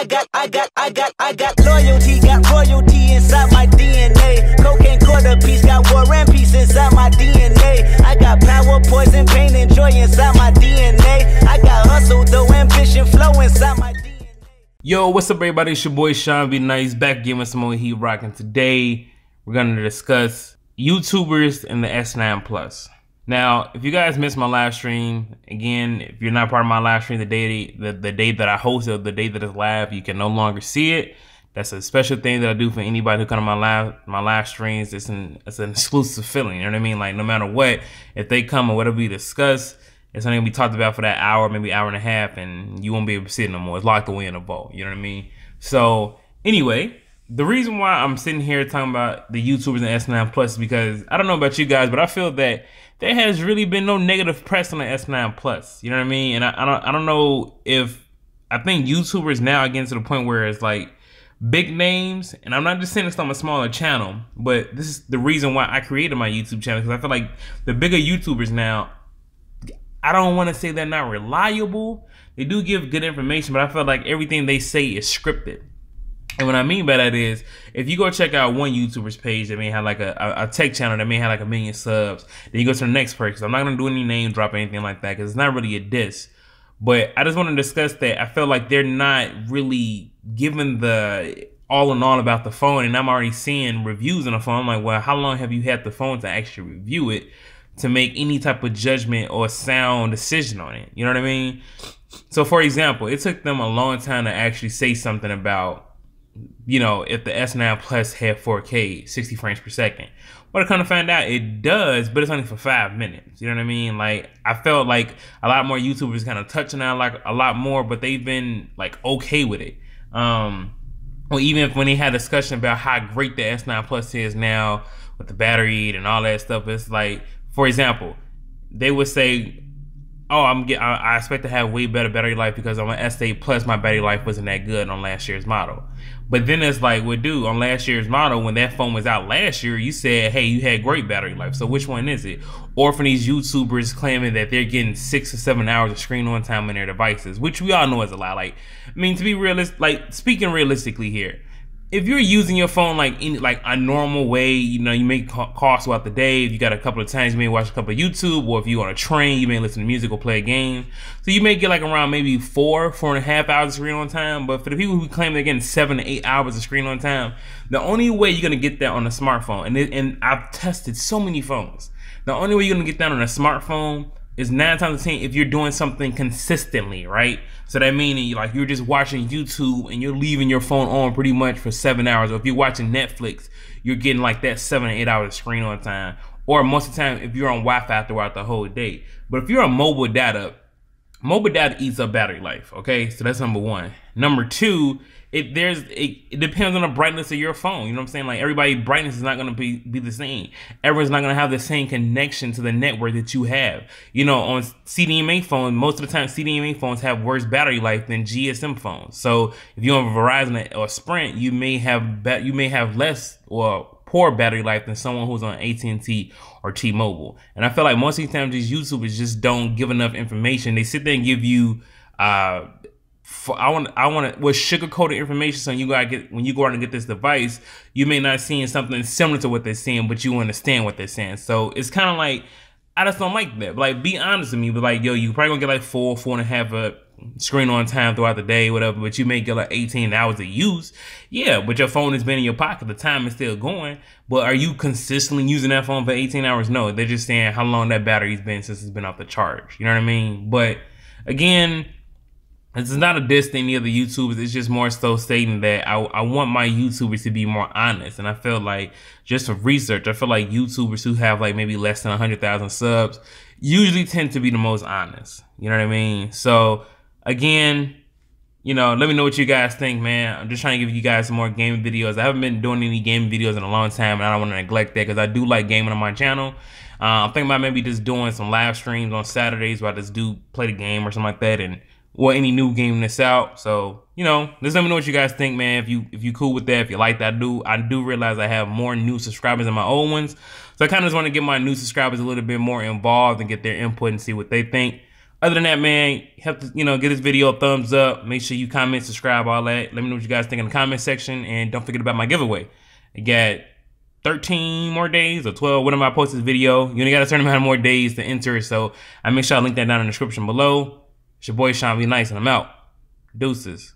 got loyalty, got royalty inside my DNA. Cocaine quarter piece, got war and peace inside my DNA. I got power, poison, pain, and joy inside my DNA. I got hustle, though, ambition, flow inside my DNA. Yo, what's up, everybody? It's your boy ShawnBNice back again with some more heat rock, and today we're gonna discuss YouTubers and the S9 Plus. Now, if you guys missed my live stream, again, if you're not part of my live stream, the day that I hosted, the day that it's live, you can no longer see it. That's a special thing that I do for anybody who come to my live streams. It's an exclusive feeling, you know what I mean? Like, no matter what, if they come or whatever we discuss, it's only gonna be talked about for that hour, maybe hour and a half, and you won't be able to see it no more. It's locked away in a vault, you know what I mean? So, anyway, the reason why I'm sitting here talking about the YouTubers and S9 Plus is because, I don't know about you guys, but I feel that there has really been no negative press on the S9 Plus. You know what I mean? And I don't know if, I think YouTubers now are getting to the point where it's like big names, and I'm not just saying this on a smaller channel, but this is the reason why I created my YouTube channel, because I feel like the bigger YouTubers now, I don't want to say they're not reliable. They do give good information, but I feel like everything they say is scripted. And what I mean by that is, if you go check out one YouTuber's page that may have like a tech channel that may have like 1 million subs, then you go to the next person. I'm not going to do any name drop or anything like that, because it's not really a diss. But I just want to discuss that I feel like they're not really giving the all in all about the phone. And I'm already seeing reviews on the phone. I'm like, well, how long have you had the phone to actually review it to make any type of judgment or sound decision on it? You know what I mean? So for example, it took them a long time to actually say something about, you know, if the S9 Plus had 4K, 60 frames per second. But I kind of found out it does, but it's only for 5 minutes. You know what I mean? Like, I felt like a lot more YouTubers kind of touching on like a lot more, but they've been like okay with it. Well, even if when they had a discussion about how great the S9 Plus is now with the battery and all that stuff, it's like, for example, they would say, oh, I expect to have way better battery life because on my S8 Plus, my battery life wasn't that good on last year's model. But then it's like, well, dude, on last year's model, when that phone was out last year, you said, hey, you had great battery life. So which one is it? Or for these YouTubers claiming that they're getting 6 or 7 hours of screen on time on their devices, which we all know is a lie. Like, I mean, to be realistic, like speaking realistically here, if you're using your phone like in like a normal way, you know, you make calls throughout the day. If you got a couple of times, you may watch a couple of YouTube, or if you're on a train, you may listen to music or play a game. So you may get like around maybe 4.5 hours of screen on time. But for the people who claim they're getting 7 to 8 hours of screen on time, the only way you're gonna get that on a smartphone, and I've tested so many phones, the only way you're gonna get that on a smartphone is 9 times out of 10 if you're doing something consistently, right? So that meaning like you're just watching YouTube and you're leaving your phone on pretty much for 7 hours. Or if you're watching Netflix, you're getting like that 7 to 8 hours of screen on time. Or most of the time if you're on Wi-Fi throughout the whole day. But if you're on mobile data eats up battery life, okay? So that's number one. Number two, it depends on the brightness of your phone. You know what I'm saying? Like, everybody's brightness is not gonna be the same. Everyone's not gonna have the same connection to the network that you have. You know, on CDMA phones, most of the time CDMA phones have worse battery life than GSM phones. So if you're on Verizon or Sprint, you may have less or poor battery life than someone who's on AT&T or T-Mobile. And I feel like most of the time these YouTubers just don't give enough information. They sit there and give you sugar-coated information, so you gotta get, when you go out and get this device, you may not seeing something similar to what they're saying, but you understand what they're saying. So it's kind of like, I just don't like that. But like, be honest with me, but like, yo, you probably gonna get like 4.5 screen on time throughout the day, whatever, but you may get like 18 hours of use. Yeah, but your phone has been in your pocket, the time is still going. But are you consistently using that phone for 18 hours? No, they're just saying how long that battery's been since it's been off the charge. You know what I mean? But again, this is not a diss to any of the YouTubers. It's just more so stating that I want my YouTubers to be more honest. And I feel like, just from research, I feel like YouTubers who have like maybe less than 100,000 subs usually tend to be the most honest. You know what I mean? So again, you know, let me know what you guys think, man. I'm just trying to give you guys some more gaming videos. I haven't been doing any gaming videos in a long time, and I don't want to neglect that because I do like gaming on my channel. I'm thinking about maybe just doing some live streams on Saturdays where I just do play the game or something like that, and or any new game that's out. So, you know, just let me know what you guys think, man. If you cool with that, if you like that, I do realize I have more new subscribers than my old ones. So I kind of just want to get my new subscribers a little bit more involved and get their input and see what they think. Other than that, man, help to, you know, get this video a thumbs up. Make sure you comment, subscribe, all that. Let me know what you guys think in the comment section. And don't forget about my giveaway. I got 13 more days or 12. When am I post this video? You only got a certain amount of more days to enter. So I make sure I link that down in the description below. It's your boy ShawnBNice, and I'm out. Deuces.